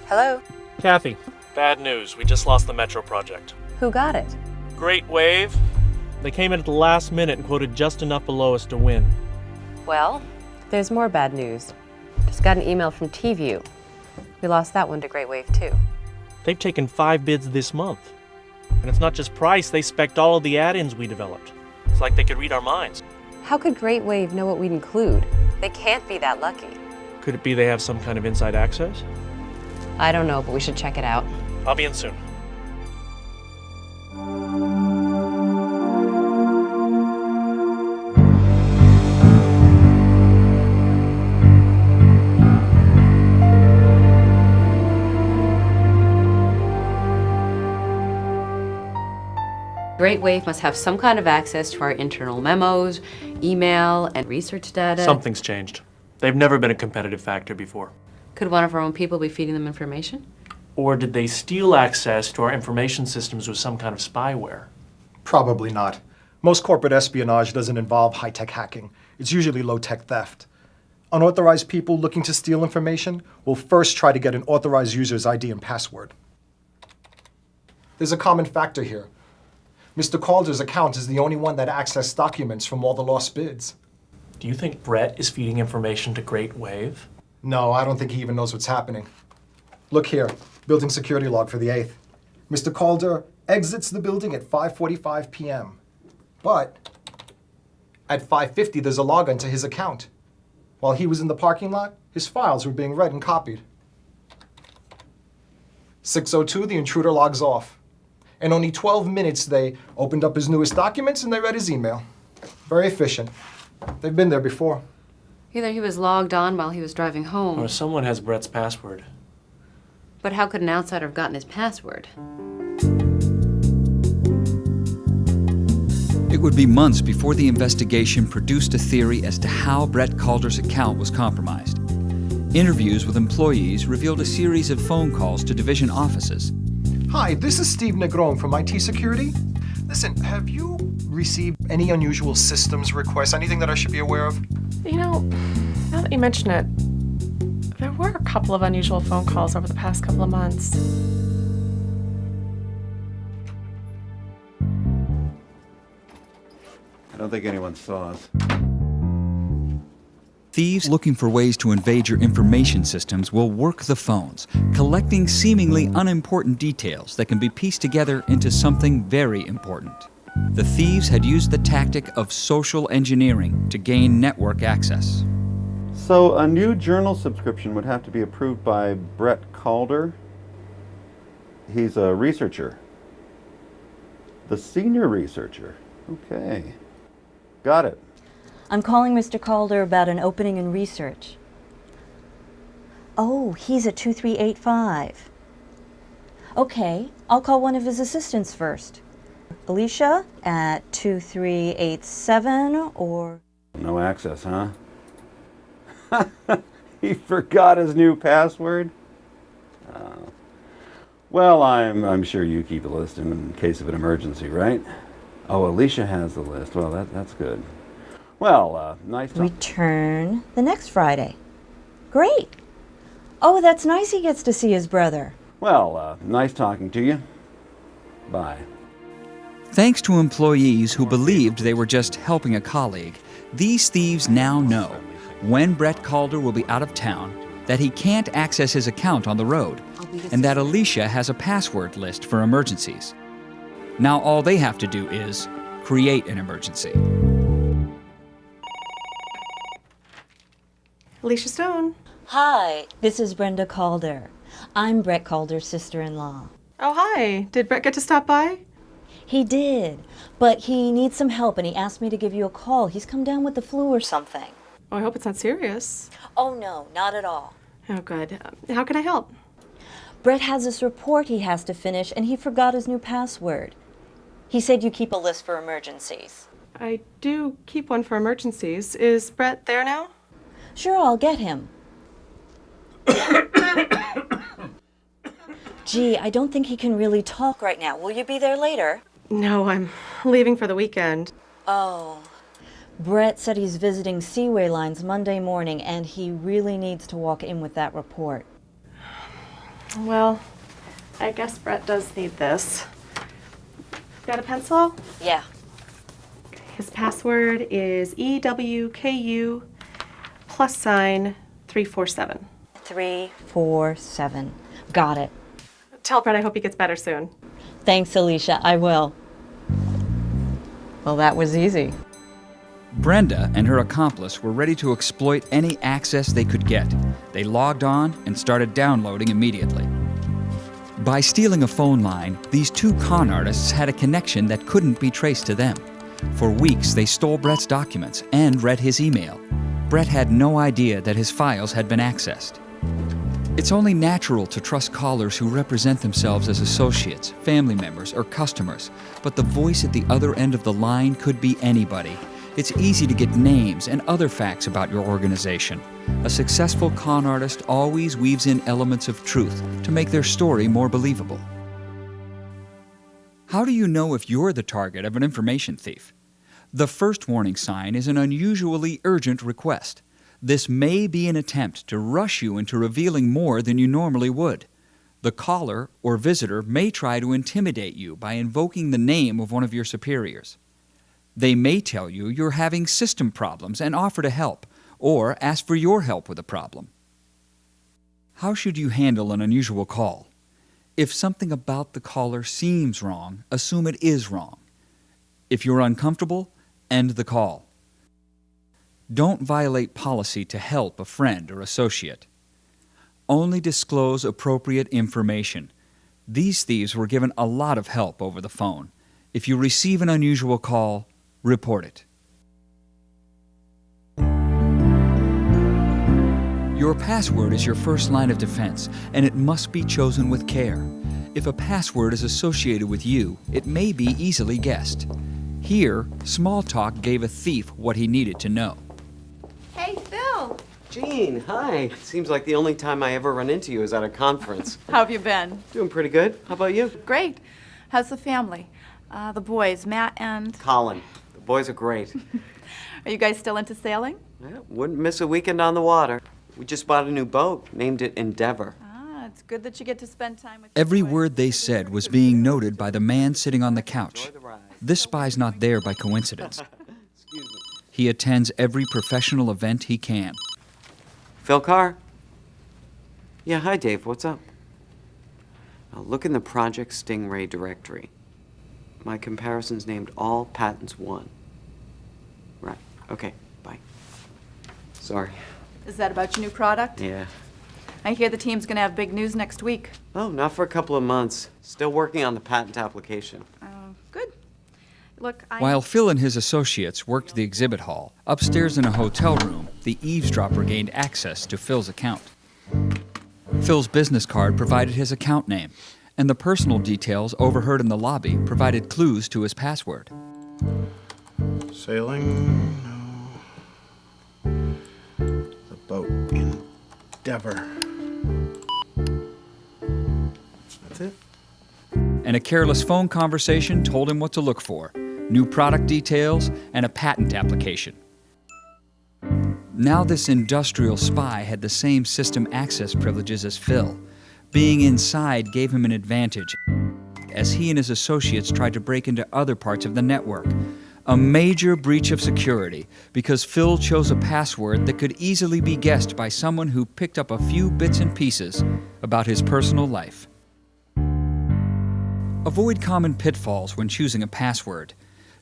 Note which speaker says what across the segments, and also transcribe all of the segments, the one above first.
Speaker 1: Hello?
Speaker 2: Kathy, bad news. We just lost the Metro project.
Speaker 1: Who got it?
Speaker 2: Great Wave. They came in at the last minute and quoted just enough below us to win.
Speaker 1: Well, there's more bad news. Just got an email from T-View. We lost that one to Great Wave, too.
Speaker 2: They've taken 5 bids this month. And it's not just price, they spec'd all of the add-ins we developed. It's like they could read our minds.
Speaker 1: How could Great Wave know what we'd include? They can't be that lucky.
Speaker 2: Could it be they have some kind of inside access?
Speaker 1: I don't know, but we should check it out.
Speaker 2: I'll be in soon.
Speaker 1: Great Wave must have some kind of access to our internal memos, email, and research data.
Speaker 2: Something's changed. They've never been a competitive factor before.
Speaker 1: Could one of our own people be feeding them information?
Speaker 2: Or did they steal access to our information systems with some kind of spyware?
Speaker 3: Probably not. Most corporate espionage doesn't involve high-tech hacking. It's usually low-tech theft. Unauthorized people looking to steal information will first try to get an authorized user's ID and password. There's a common factor here. Mr. Calder's account is the only one that accessed documents from all the lost bids.
Speaker 2: Do you think Brett is feeding information to Great Wave?
Speaker 3: No, I don't think he even knows what's happening. Look here, building security log for the 8th. Mr. Calder exits the building at 5:45 p.m. But at 5:50, there's a log onto his account. While he was in the parking lot, his files were being read and copied. 6:02, the intruder logs off. In only 12 minutes, they opened up his newest documents and they read his email. Very efficient. They've been there before.
Speaker 1: Either he was logged on while he was driving home.
Speaker 2: Or someone has Brett's password.
Speaker 1: But how could an outsider have gotten his password?
Speaker 4: It would be months before the investigation produced a theory as to how Brett Calder's account was compromised. Interviews with employees revealed a series of phone calls to division offices.
Speaker 3: Hi, this is Steve Negron from IT Security. Listen, have you received any unusual systems requests? Anything that I should be aware of?
Speaker 5: You know, now that you mention it, there were a couple of unusual phone calls over the past couple of months.
Speaker 6: I don't think anyone saw us.
Speaker 4: Thieves looking for ways to invade your information systems will work the phones, collecting seemingly unimportant details that can be pieced together into something very important. The thieves had used the tactic of social engineering to gain network access.
Speaker 6: So a new journal subscription would have to be approved by Brett Calder. He's a researcher. The senior researcher. Okay. Got it.
Speaker 7: I'm calling Mr. Calder about an opening in research. Oh, he's at 2385. Okay, I'll call one of his assistants first. Alicia at 2387 or...
Speaker 6: No access, huh? He forgot his new password? Well, I'm sure you keep a list in case of an emergency, right? Oh, Alicia has the list. Well, that's good. Well, nice talk.
Speaker 7: Return the next Friday. Great. Oh, that's nice he gets to see his brother.
Speaker 6: Well, nice talking to you. Bye.
Speaker 4: Thanks to employees who believed they were just helping a colleague, these thieves now know when Brett Calder will be out of town, that he can't access his account on the road, and that Alicia has a password list for emergencies. Now all they have to do is create an emergency.
Speaker 5: Alicia Stone.
Speaker 7: Hi, this is Brenda Calder. I'm Brett Calder's sister-in-law.
Speaker 5: Oh, hi. Did Brett get to stop by?
Speaker 7: He did, but he needs some help and he asked me to give you a call. He's come down with the flu or something.
Speaker 5: Oh, I hope it's not serious.
Speaker 7: Oh, no, not at all.
Speaker 5: Oh, good. How can I help?
Speaker 7: Brett has this report he has to finish and he forgot his new password. He said you keep a list for emergencies.
Speaker 5: I do keep one for emergencies. Is Brett there now?
Speaker 7: Sure, I'll get him. Gee, I don't think he can really talk right now. Will you be there later?
Speaker 5: No, I'm leaving for the weekend.
Speaker 7: Oh. Brett said he's visiting Seaway Lines Monday morning and he really needs to walk in with that report.
Speaker 5: Well, I guess Brett does need this. Got a pencil?
Speaker 7: Yeah.
Speaker 5: His password is EWKU +347.
Speaker 7: 347. Got it.
Speaker 5: Tell Brett I hope he gets better soon.
Speaker 7: Thanks, Alicia. I will. Well, that was easy.
Speaker 4: Brenda and her accomplice were ready to exploit any access they could get. They logged on and started downloading immediately. By stealing a phone line, these two con artists had a connection that couldn't be traced to them. For weeks, they stole Brett's documents and read his email. Brett had no idea that his files had been accessed. It's only natural to trust callers who represent themselves as associates, family members, or customers, but the voice at the other end of the line could be anybody. It's easy to get names and other facts about your organization. A successful con artist always weaves in elements of truth to make their story more believable. How do you know if you're the target of an information thief? The first warning sign is an unusually urgent request. This may be an attempt to rush you into revealing more than you normally would. The caller or visitor may try to intimidate you by invoking the name of one of your superiors. They may tell you you're having system problems and offer to help, or ask for your help with a problem. How should you handle an unusual call? If something about the caller seems wrong, assume it is wrong. If you're uncomfortable, end the call. Don't violate policy to help a friend or associate. Only disclose appropriate information. These thieves were given a lot of help over the phone. If you receive an unusual call, report it. Your password is your first line of defense, and it must be chosen with care. If a password is associated with you, it may be easily guessed. Here, small talk gave a thief what he needed to know.
Speaker 8: Hey, Phil!
Speaker 9: Jean, hi. Seems like the only time I ever run into you is at a conference.
Speaker 8: How have you been?
Speaker 9: Doing pretty good. How about you?
Speaker 8: Great. How's the family? The boys, Matt and...
Speaker 9: Colin. The boys are great.
Speaker 8: Are you guys still into sailing?
Speaker 9: Yeah, wouldn't miss a weekend on the water. We just bought a new boat, named it Endeavor.
Speaker 8: It's good that you get to spend time with
Speaker 4: Every
Speaker 8: your boys.
Speaker 4: word they said was being noted by the man sitting on the couch. This spy's not there by coincidence.
Speaker 9: Excuse me.
Speaker 4: He attends every professional event he can.
Speaker 9: Phil Carr? Yeah, hi, Dave. What's up? Now, look in the Project Stingray directory. My comparison's named All Patents Won. Right. Okay. Bye. Sorry.
Speaker 8: Is that about your new product?
Speaker 9: Yeah.
Speaker 8: I hear the team's gonna have big news next week.
Speaker 9: Oh, not for a couple of months. Still working on the patent application.
Speaker 8: Good. Look,
Speaker 4: While Phil and his associates worked the exhibit hall, upstairs in a hotel room, the eavesdropper gained access to Phil's account. Phil's business card provided his account name, and the personal details overheard in the lobby provided clues to his password.
Speaker 10: Sailing, no. The boat, Endeavor. That's it.
Speaker 4: And a careless phone conversation told him what to look for: new product details and a patent application. Now this industrial spy had the same system access privileges as Phil. Being inside gave him an advantage as he and his associates tried to break into other parts of the network. A major breach of security because Phil chose a password that could easily be guessed by someone who picked up a few bits and pieces about his personal life. Avoid common pitfalls when choosing a password.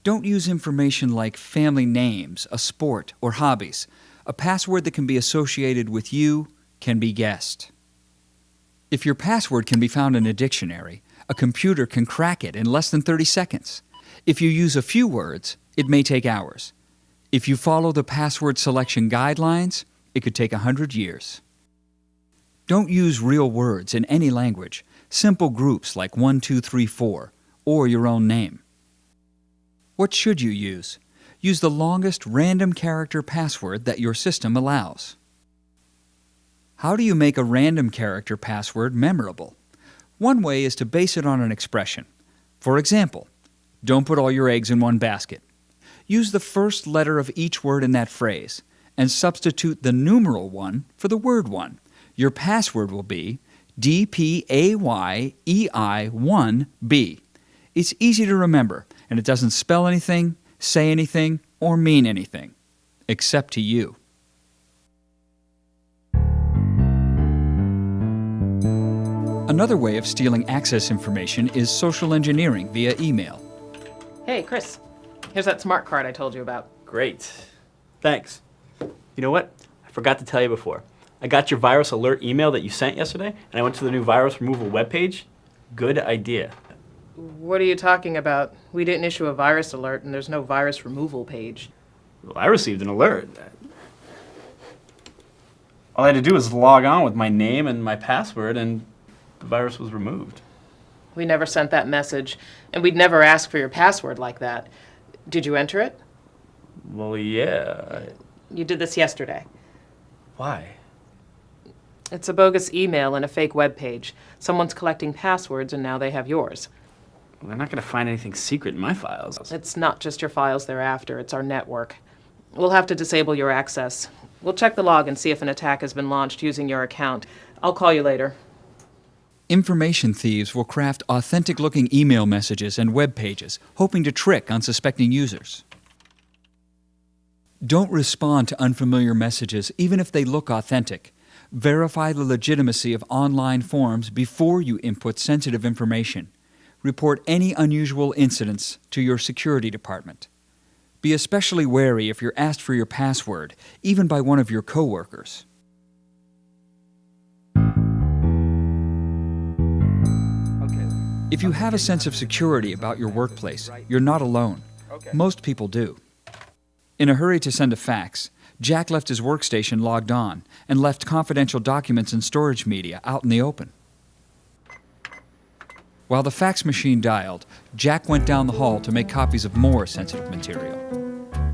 Speaker 4: Don't use information like family names, a sport, or hobbies. A password that can be associated with you can be guessed. If your password can be found in a dictionary, a computer can crack it in less than 30 seconds. If you use a few words, it may take hours. If you follow the password selection guidelines, it could take 100 years. Don't use real words in any language, simple groups like 1, 2, 3, 4, or your own name. What should you use? Use the longest random character password that your system allows. How do you make a random character password memorable? One way is to base it on an expression. For example, don't put all your eggs in one basket. Use the first letter of each word in that phrase and substitute the numeral 1 for the word 1. Your password will be DPAYEI1B. It's easy to remember, and it doesn't spell anything, say anything, or mean anything, except to you. Another way of stealing access information is social engineering via email.
Speaker 5: Hey, Chris. Here's that smart card I told you about.
Speaker 11: Great. Thanks. You know what? I forgot to tell you before. I got your virus alert email that you sent yesterday, and I went to the new virus removal webpage. Good idea.
Speaker 5: What are you talking about? We didn't issue a virus alert, and there's no virus removal page.
Speaker 11: Well, I received an alert. All I had to do was log on with my name and my password, and the virus was removed.
Speaker 5: We never sent that message, and we'd never ask for your password like that. Did you enter it?
Speaker 11: Well, yeah.
Speaker 5: You did this yesterday.
Speaker 11: Why?
Speaker 5: It's a bogus email and a fake web page. Someone's collecting passwords, and now they have yours.
Speaker 11: Well, they're not going to find anything secret in my files.
Speaker 5: It's not just your files they're after, it's our network. We'll have to disable your access. We'll check the log and see if an attack has been launched using your account. I'll call you later.
Speaker 4: Information thieves will craft authentic-looking email messages and web pages, hoping to trick unsuspecting users. Don't respond to unfamiliar messages, even if they look authentic. Verify the legitimacy of online forms before you input sensitive information. Report any unusual incidents to your security department. Be especially wary if you're asked for your password, even by one of your coworkers. If you have a sense of security about your workplace, you're not alone. Most people do. In a hurry to send a fax, Jack left his workstation logged on and left confidential documents and storage media out in the open. While the fax machine dialed, Jack went down the hall to make copies of more sensitive material.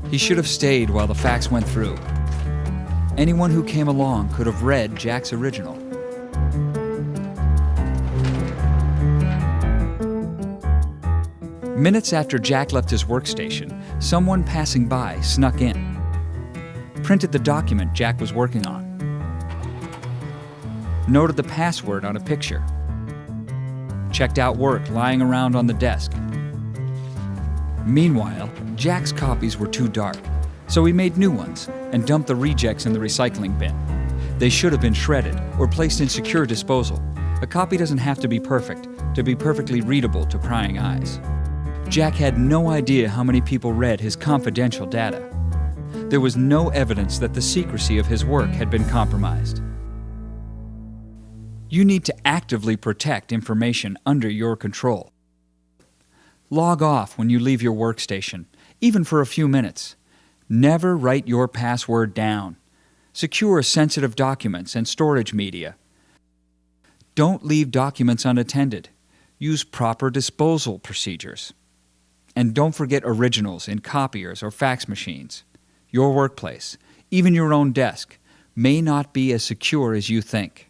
Speaker 4: He should have stayed while the fax went through. Anyone who came along could have read Jack's original. Minutes after Jack left his workstation, someone passing by snuck in, printed the document Jack was working on, noted the password on a picture, checked out work lying around on the desk. Meanwhile, Jack's copies were too dark, so he made new ones and dumped the rejects in the recycling bin. They should have been shredded or placed in secure disposal. A copy doesn't have to be perfect to be perfectly readable to prying eyes. Jack had no idea how many people read his confidential data. There was no evidence that the secrecy of his work had been compromised. You need to actively protect information under your control. Log off when you leave your workstation, even for a few minutes. Never write your password down. Secure sensitive documents and storage media. Don't leave documents unattended. Use proper disposal procedures. And don't forget originals in copiers or fax machines. Your workplace, even your own desk, may not be as secure as you think.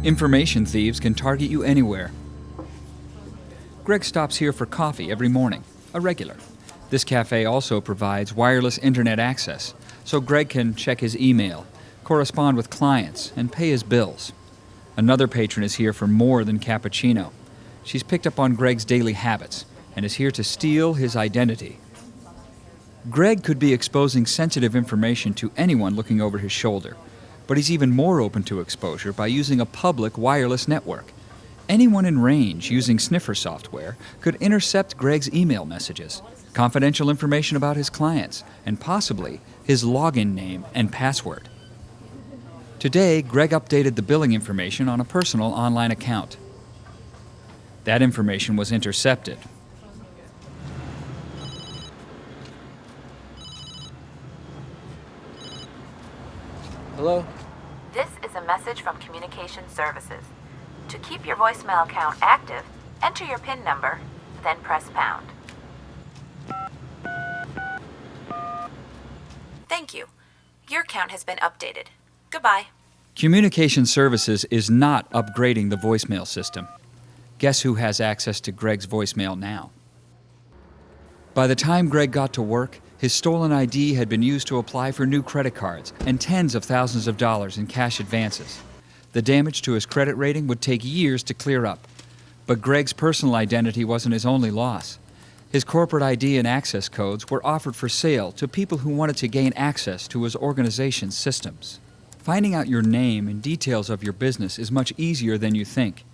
Speaker 4: Information thieves can target you anywhere. Greg stops here for coffee every morning, a regular. This cafe also provides wireless internet access, so Greg can check his email, correspond with clients, and pay his bills. Another patron is here for more than cappuccino. She's picked up on Greg's daily habits and is here to steal his identity. Greg could be exposing sensitive information to anyone looking over his shoulder, but he's even more open to exposure by using a public wireless network. Anyone in range using sniffer software could intercept Greg's email messages, confidential information about his clients, and possibly his login name and password. Today, Greg updated the billing information on a personal online account. That information was intercepted.
Speaker 12: Hello?
Speaker 13: This is a message from Communication Services. To keep your voicemail account active, enter your PIN number, then press pound. Thank you. Your account has been updated. Goodbye.
Speaker 4: Communication Services is not upgrading the voicemail system. Guess who has access to Greg's voicemail now? By the time Greg got to work, His stolen ID had been used to apply for new credit cards and tens of thousands of dollars in cash advances. The damage to his credit rating would take years to clear up. But Greg's personal identity wasn't his only loss. His corporate ID and access codes were offered for sale to people who wanted to gain access to his organization's systems. Finding out your name and details of your business is much easier than you think.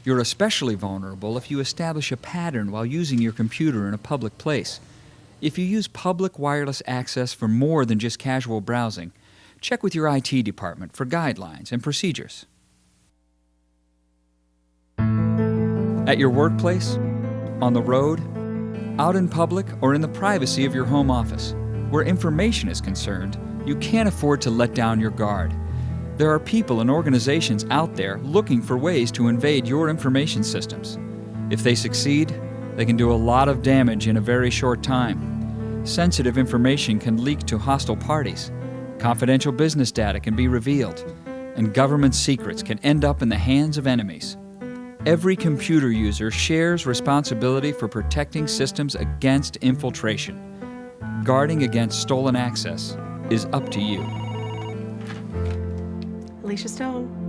Speaker 4: You're especially vulnerable if you establish a pattern while using your computer in a public place. If you use public wireless access for more than just casual browsing, check with your IT department for guidelines and procedures. At your workplace, on the road, out in public, or in the privacy of your home office, where information is concerned, you can't afford to let down your guard. There are people and organizations out there looking for ways to invade your information systems. If they succeed, they can do a lot of damage in a very short time. Sensitive information can leak to hostile parties. Confidential business data can be revealed, and government secrets can end up in the hands of enemies. Every computer user shares responsibility for protecting systems against infiltration. Guarding against stolen access is up to you.
Speaker 14: Alicia Stone.